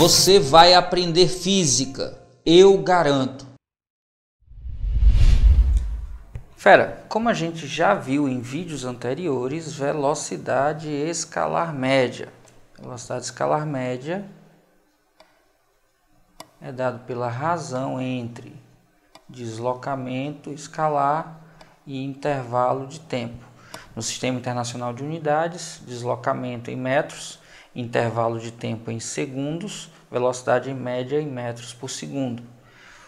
Você vai aprender física, eu garanto. Fera, como a gente já viu em vídeos anteriores, velocidade escalar média. Velocidade escalar média é dado pela razão entre deslocamento escalar e intervalo de tempo. No Sistema Internacional de Unidades, deslocamento em metros, intervalo de tempo em segundos, velocidade em média em metros por segundo.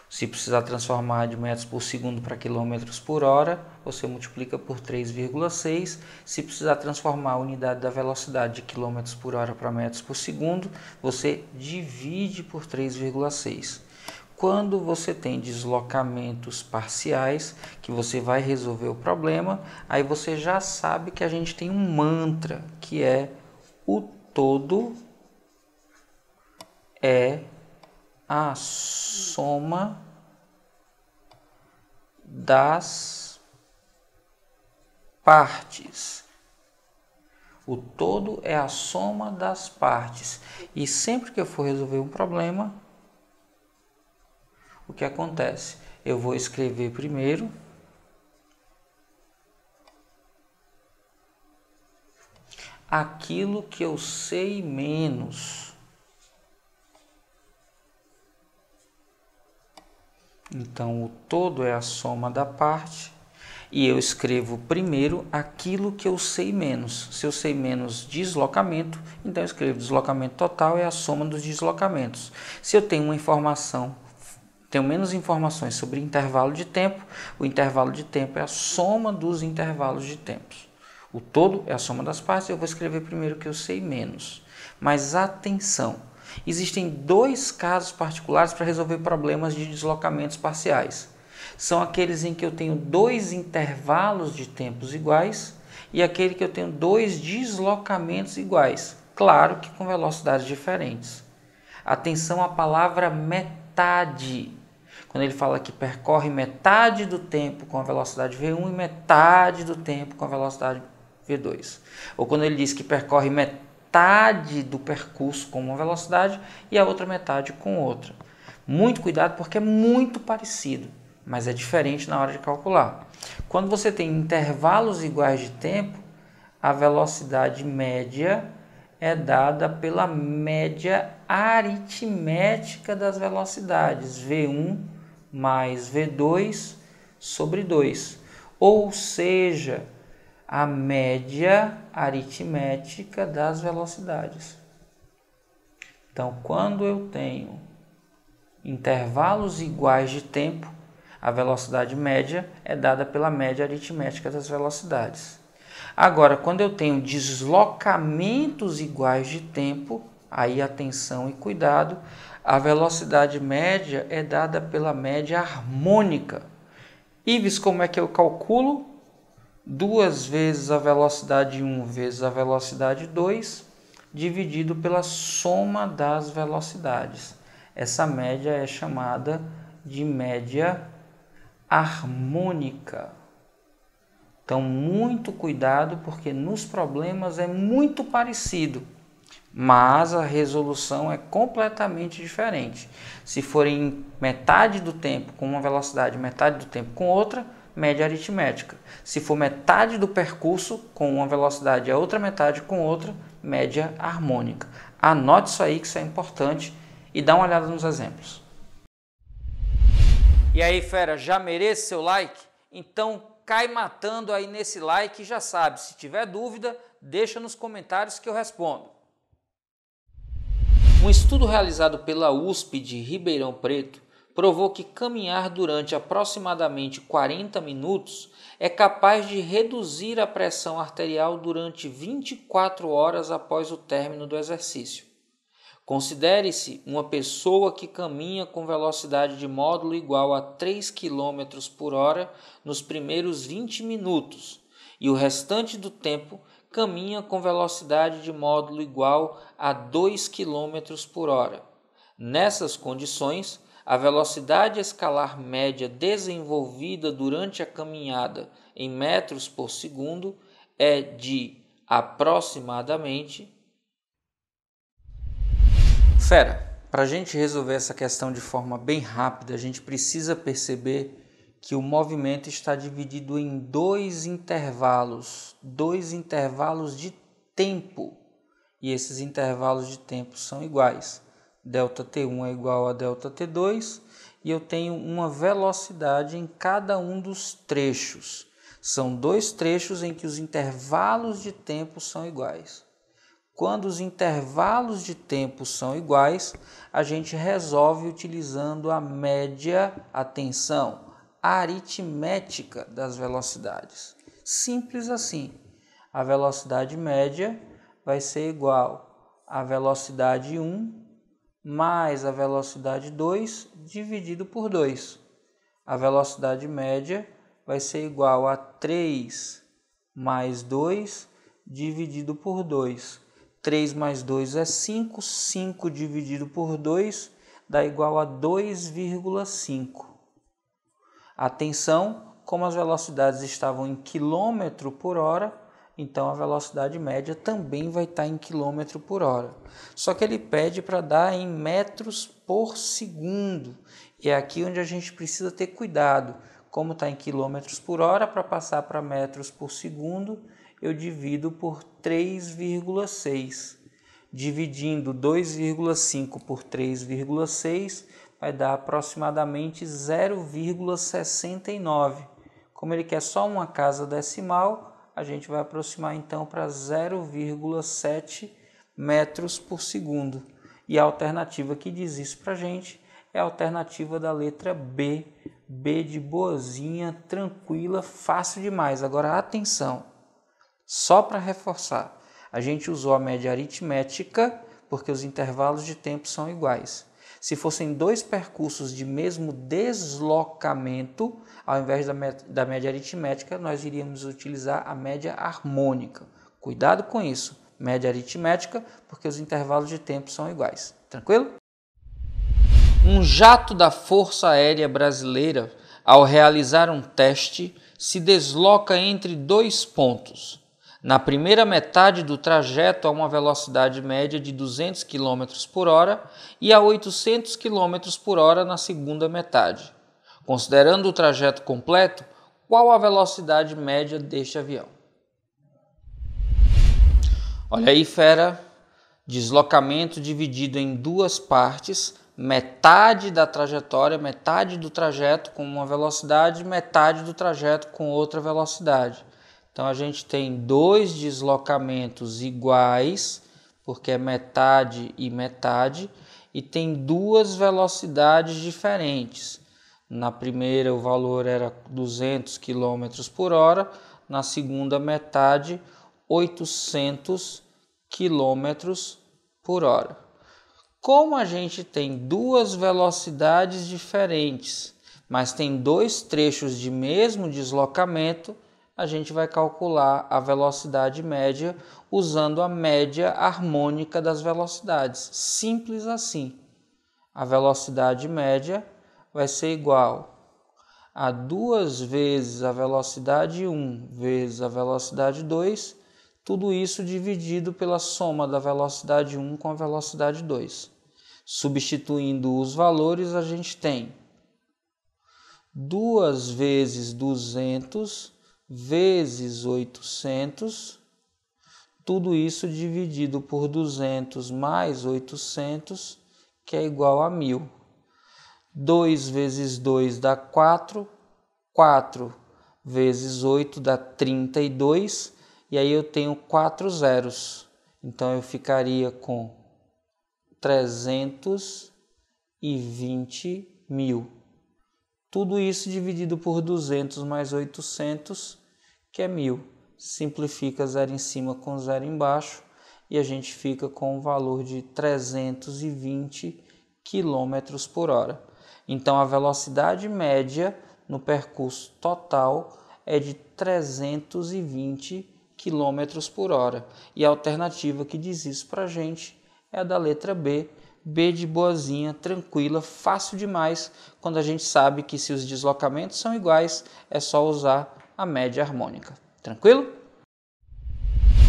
Se precisar transformar de metros por segundo para quilômetros por hora, você multiplica por 3,6. Se precisar transformar a unidade da velocidade de quilômetros por hora para metros por segundo, você divide por 3,6. Quando você tem deslocamentos parciais, que você vai resolver o problema, aí você já sabe que a gente tem um mantra, que é o todo é a soma das partes. O todo é a soma das partes. E sempre que eu for resolver um problema, o que acontece? Eu vou escrever primeiro aquilo que eu sei menos. Então, o todo é a soma da parte e eu escrevo primeiro aquilo que eu sei menos. Se eu sei menos deslocamento, então eu escrevo deslocamento total é a soma dos deslocamentos. Se eu tenho uma informação, tenho menos informações sobre intervalo de tempo, o intervalo de tempo é a soma dos intervalos de tempos. O todo é a soma das partes, eu vou escrever primeiro o que eu sei menos. Mas atenção! Existem dois casos particulares para resolver problemas de deslocamentos parciais. São aqueles em que eu tenho dois intervalos de tempos iguais e aquele que eu tenho dois deslocamentos iguais. Claro que com velocidades diferentes. Atenção à palavra metade. Quando ele fala que percorre metade do tempo com a velocidade V1 e metade do tempo com a velocidade V2. Ou quando ele diz que percorre metade do percurso com uma velocidade e a outra metade com outra. Muito cuidado porque é muito parecido, mas é diferente na hora de calcular. Quando você tem intervalos iguais de tempo, a velocidade média é dada pela média aritmética das velocidades, V1 mais V2 sobre 2. Ou seja, a média aritmética das velocidades. Então, quando eu tenho intervalos iguais de tempo, a velocidade média é dada pela média aritmética das velocidades. Agora, quando eu tenho deslocamentos iguais de tempo, aí atenção e cuidado, a velocidade média é dada pela média harmônica. Ives, como é que eu calculo? 2 vezes a velocidade 1 vezes a velocidade 2, dividido pela soma das velocidades. Essa média é chamada de média harmônica. Então, muito cuidado, porque nos problemas é muito parecido, mas a resolução é completamente diferente. Se for em metade do tempo com uma velocidade, metade do tempo com outra, média aritmética. Se for metade do percurso com uma velocidade e a outra metade com outra, média harmônica. Anote isso aí que isso é importante e dá uma olhada nos exemplos. E aí, fera, já merece seu like? Então cai matando aí nesse like e já sabe, se tiver dúvida, deixa nos comentários que eu respondo. Um estudo realizado pela USP de Ribeirão Preto provou que caminhar durante aproximadamente 40 minutos é capaz de reduzir a pressão arterial durante 24 horas após o término do exercício. Considere-se uma pessoa que caminha com velocidade de módulo igual a 3 km por hora nos primeiros 20 minutos e o restante do tempo caminha com velocidade de módulo igual a 2 km por hora. Nessas condições, a velocidade escalar média desenvolvida durante a caminhada em metros por segundo é de aproximadamente... Fera, Para a gente resolver essa questão de forma bem rápida, a gente precisa perceber que o movimento está dividido em dois intervalos de tempo. E esses intervalos de tempo são iguais. ΔT1 é igual a ΔT2 e eu tenho uma velocidade em cada um dos trechos. São dois trechos em que os intervalos de tempo são iguais. Quando os intervalos de tempo são iguais, a gente resolve utilizando a média, atenção, aritmética das velocidades. Simples assim. A velocidade média vai ser igual à velocidade 1 mais a velocidade 2 dividido por 2. A velocidade média vai ser igual a 3 mais 2 dividido por 2. 3 mais 2 é 5, 5 dividido por 2 dá igual a 2,5. Atenção, como as velocidades estavam em quilômetro por hora, então a velocidade média também vai estar em quilômetro por hora. Só que ele pede para dar em metros por segundo. E é aqui onde a gente precisa ter cuidado. Como está em quilômetros por hora, para passar para metros por segundo, eu divido por 3,6. Dividindo 2,5 por 3,6 vai dar aproximadamente 0,69. Como ele quer só uma casa decimal, a gente vai aproximar então para 0,7 metros por segundo. E a alternativa que diz isso para a gente é a alternativa da letra B. B de boazinha, tranquila, fácil demais. Agora atenção, só para reforçar, a gente usou a média aritmética porque os intervalos de tempo são iguais. Se fossem dois percursos de mesmo deslocamento, ao invés da média aritmética, nós iríamos utilizar a média harmônica. Cuidado com isso, média aritmética, porque os intervalos de tempo são iguais. Tranquilo? Um jato da Força Aérea Brasileira, ao realizar um teste, se desloca entre dois pontos. Na primeira metade do trajeto a uma velocidade média de 200 km por hora e a 800 km por hora na segunda metade. Considerando o trajeto completo, qual a velocidade média deste avião? Olha aí, fera, deslocamento dividido em duas partes, metade da trajetória, metade do trajeto com uma velocidade, metade do trajeto com outra velocidade. Então, a gente tem dois deslocamentos iguais, porque é metade e metade, e tem duas velocidades diferentes. Na primeira, o valor era 200 km por hora, na segunda metade, 800 km por hora. Como a gente tem duas velocidades diferentes, mas tem dois trechos de mesmo deslocamento, a gente vai calcular a velocidade média usando a média harmônica das velocidades. Simples assim. A velocidade média vai ser igual a 2 vezes a velocidade 1 vezes a velocidade 2, tudo isso dividido pela soma da velocidade 1 com a velocidade 2. Substituindo os valores, a gente tem 2 vezes 200 vezes 800, tudo isso dividido por 200 mais 800, que é igual a 1000. 2 vezes 2 dá 4, 4 vezes 8 dá 32, e aí eu tenho 4 zeros. Então, eu ficaria com 320 mil. Tudo isso dividido por 200 mais 800, que é 1000. Simplifica zero em cima com zero embaixo e a gente fica com o valor de 320 km por hora. Então, a velocidade média no percurso total é de 320 km por hora. E a alternativa que diz isso para a gente é a da letra B. B de boazinha, tranquila, fácil demais, quando a gente sabe que se os deslocamentos são iguais, é só usar a média harmônica. Tranquilo?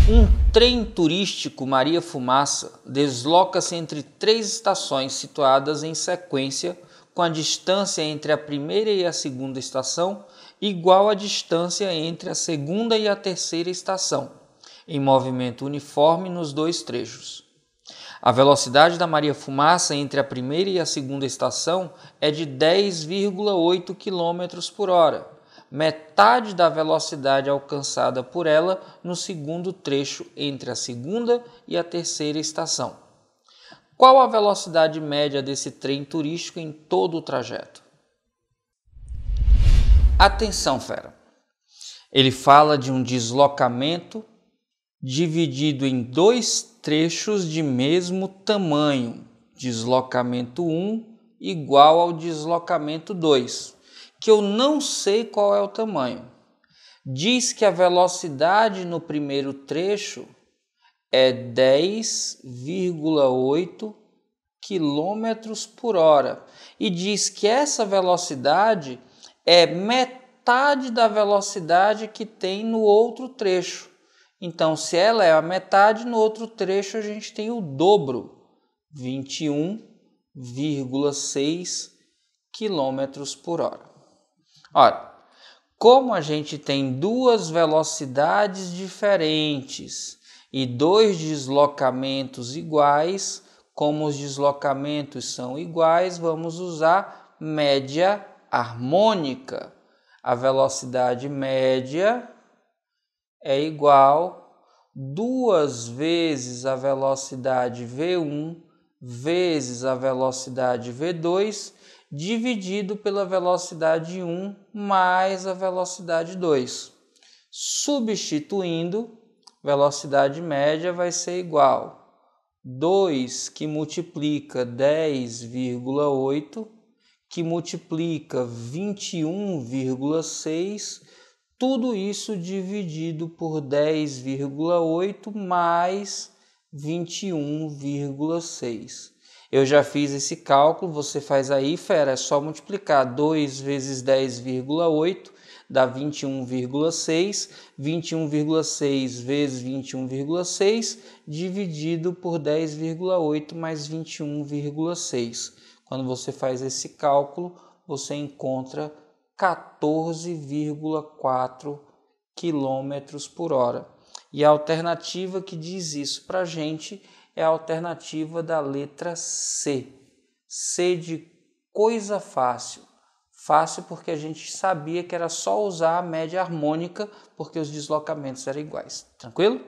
Um trem turístico Maria Fumaça desloca-se entre 3 estações situadas em sequência, com a distância entre a primeira e a segunda estação igual à distância entre a segunda e a terceira estação, em movimento uniforme nos 2 trechos. A velocidade da Maria Fumaça entre a primeira e a segunda estação é de 10,8 km por hora, metade da velocidade alcançada por ela no segundo trecho entre a segunda e a terceira estação. Qual a velocidade média desse trem turístico em todo o trajeto? Atenção, fera! Ele fala de um deslocamento dividido em 2 trechos de mesmo tamanho, deslocamento 1 igual ao deslocamento 2, que eu não sei qual é o tamanho. Diz que a velocidade no primeiro trecho é 10,8 km por hora e diz que essa velocidade é metade da velocidade que tem no outro trecho. Então, se ela é a metade, no outro trecho a gente tem o dobro, 21,6 km por hora. Olha, como a gente tem 2 velocidades diferentes e 2 deslocamentos iguais, como os deslocamentos são iguais, vamos usar média harmônica. A velocidade média é igual 2 vezes a velocidade V1 vezes a velocidade V2 dividido pela velocidade 1 mais a velocidade 2. Substituindo, velocidade média vai ser igual 2 que multiplica 10,8 que multiplica 21,6, tudo isso dividido por 10,8 mais 21,6. Eu já fiz esse cálculo, você faz aí, fera, é só multiplicar 2 vezes 10,8 dá 21,6, 21,6 vezes 21,6 dividido por 10,8 mais 21,6. Quando você faz esse cálculo, você encontra 14,4 km por hora. E a alternativa que diz isso para a gente é a alternativa da letra C. C de coisa fácil. Fácil porque a gente sabia que era só usar a média harmônica porque os deslocamentos eram iguais. Tranquilo?